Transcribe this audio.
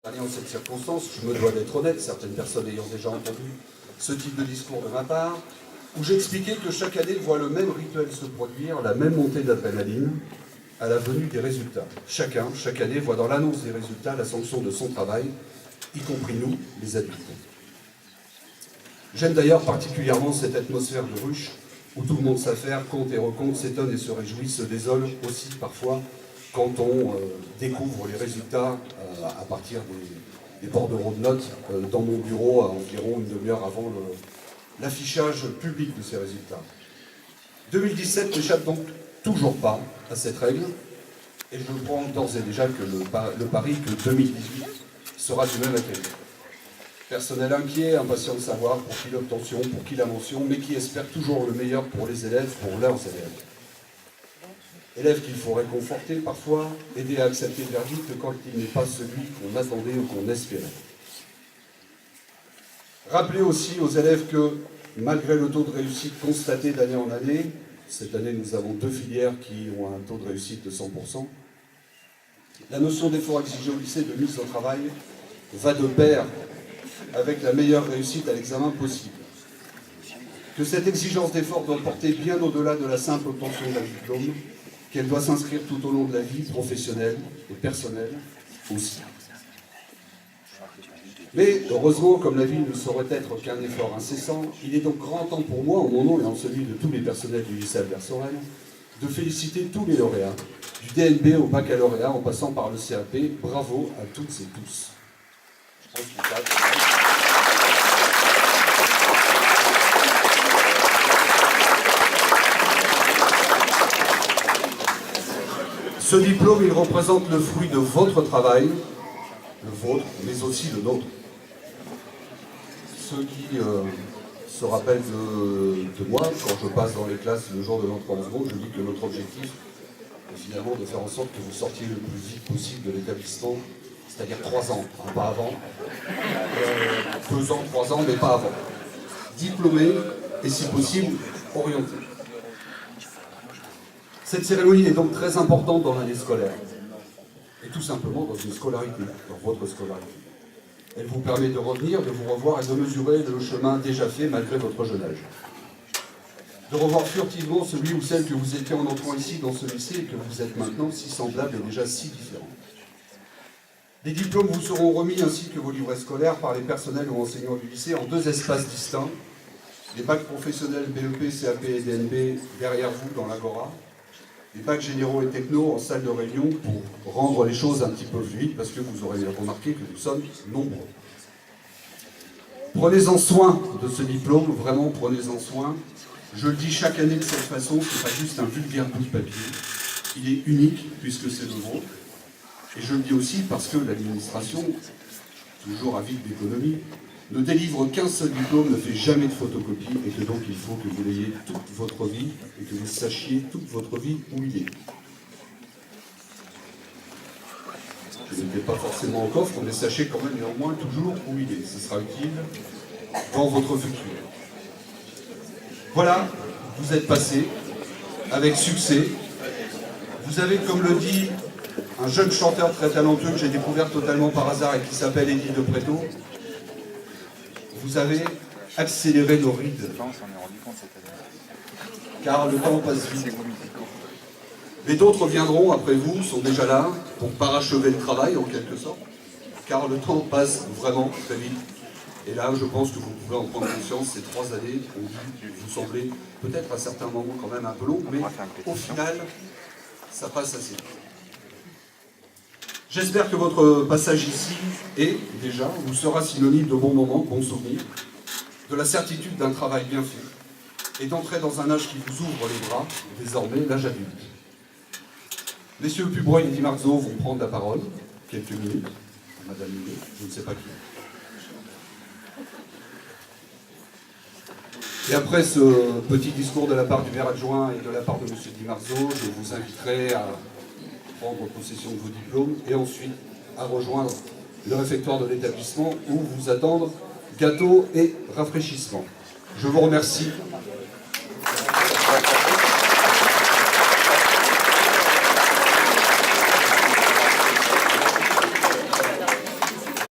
En cette circonstance, je me dois d'être honnête, certaines personnes ayant déjà entendu ce type de discours de ma part, où j'expliquais que chaque année voit le même rituel se produire, la même montée d'adrénaline à la venue des résultats. Chacun, chaque année, voit dans l'annonce des résultats la sanction de son travail, y compris nous, les adultes. J'aime d'ailleurs particulièrement cette atmosphère de ruche, où tout le monde s'affaire, compte et recompte, s'étonne et se réjouit, se désole aussi parfois quand on découvre les résultats à partir des bordereaux de notes dans mon bureau à environ une demi-heure avant l'affichage public de ces résultats. 2017 n'échappe donc toujours pas à cette règle, et je prends d'ores et déjà que le pari que 2018 sera du même acabit. Personnel inquiet, impatient de savoir pour qui l'obtention, pour qui la mention, mais qui espère toujours le meilleur pour les élèves, pour leurs élèves. Élèves qu'il faut réconforter parfois, aider à accepter le verdict quand il n'est pas celui qu'on attendait ou qu'on espérait. Rappelez aussi aux élèves que, malgré le taux de réussite constaté d'année en année, cette année nous avons 2 filières qui ont un taux de réussite de 100%, la notion d'effort exigé au lycée de mise au travail va de pair avec la meilleure réussite à l'examen possible. Que cette exigence d'effort doit porter bien au-delà de la simple obtention d'un diplôme, qu'elle doit s'inscrire tout au long de la vie professionnelle et personnelle aussi. Mais heureusement, comme la vie ne saurait être qu'un effort incessant, il est donc grand temps pour moi, en mon nom et en celui de tous les personnels du lycée Albert Sorel, de féliciter tous les lauréats, du DNB au baccalauréat en passant par le CAP. Bravo à toutes et tous. Je pense Ce diplôme, il représente le fruit de votre travail, le vôtre, mais aussi le nôtre. Ceux qui se rappellent de moi, quand je passe dans les classes le jour de l'entrée en seconde, je dis que notre objectif est finalement de faire en sorte que vous sortiez le plus vite possible de l'établissement, c'est-à-dire 3 ans, hein, pas avant. 2 ans, 3 ans, mais pas avant. Diplômé et si possible, orienté. Cette cérémonie est donc très importante dans l'année scolaire, et tout simplement dans une scolarité, dans votre scolarité. Elle vous permet de revenir, de vous revoir et de mesurer le chemin déjà fait malgré votre jeune âge. De revoir furtivement celui ou celle que vous étiez en entrant ici dans ce lycée et que vous êtes maintenant si semblable et déjà si différent. Les diplômes vous seront remis ainsi que vos livrets scolaires par les personnels ou enseignants du lycée en 2 espaces distincts. Les bacs professionnels BEP, CAP et DNB derrière vous dans l'Agora. Les bacs généraux et techno en salle de réunion pour rendre les choses un petit peu fluides, parce que vous aurez remarqué que nous sommes nombreux. Prenez-en soin de ce diplôme, vraiment prenez-en soin. Je le dis chaque année de cette façon, ce n'est pas juste un vulgaire bout de papier. Il est unique puisque c'est le vôtre. Et je le dis aussi parce que l'administration, toujours avide d'économie, ne délivre qu'un seul diplôme, ne fait jamais de photocopie, et que donc il faut que vous l'ayez toute votre vie, et que vous sachiez toute votre vie où il est. Je ne l'ai pas forcément au coffre, mais sachez quand même néanmoins toujours où il est. Ce sera utile dans votre futur. Voilà, vous êtes passé avec succès. Vous avez, comme le dit un jeune chanteur très talentueux que j'ai découvert totalement par hasard et qui s'appelle Eddie de Preto, vous avez accéléré nos rides, car le temps passe vite. Mais d'autres viendront après vous, sont déjà là, pour parachever le travail en quelque sorte, car le temps passe vraiment très vite. Et là, je pense que vous pouvez en prendre conscience, ces 3 années ont dû vous sembler peut-être à certains moments quand même un peu longs, mais au final, ça passe assez vite. J'espère que votre passage ici vous sera synonyme de bons moments, de bons souvenirs, de la certitude d'un travail bien fait, et d'entrer dans un âge qui vous ouvre les bras, désormais l'âge adulte. Messieurs Pubroy et Di Marzo vont prendre la parole, quelques minutes, Madame Hulot, je ne sais pas qui. Et après ce petit discours de la part du maire adjoint et de la part de Monsieur Di Marzo, je vous inviterai à prendre possession de vos diplômes et ensuite à rejoindre le réfectoire de l'établissement où vous attendent gâteaux et rafraîchissements. Je vous remercie.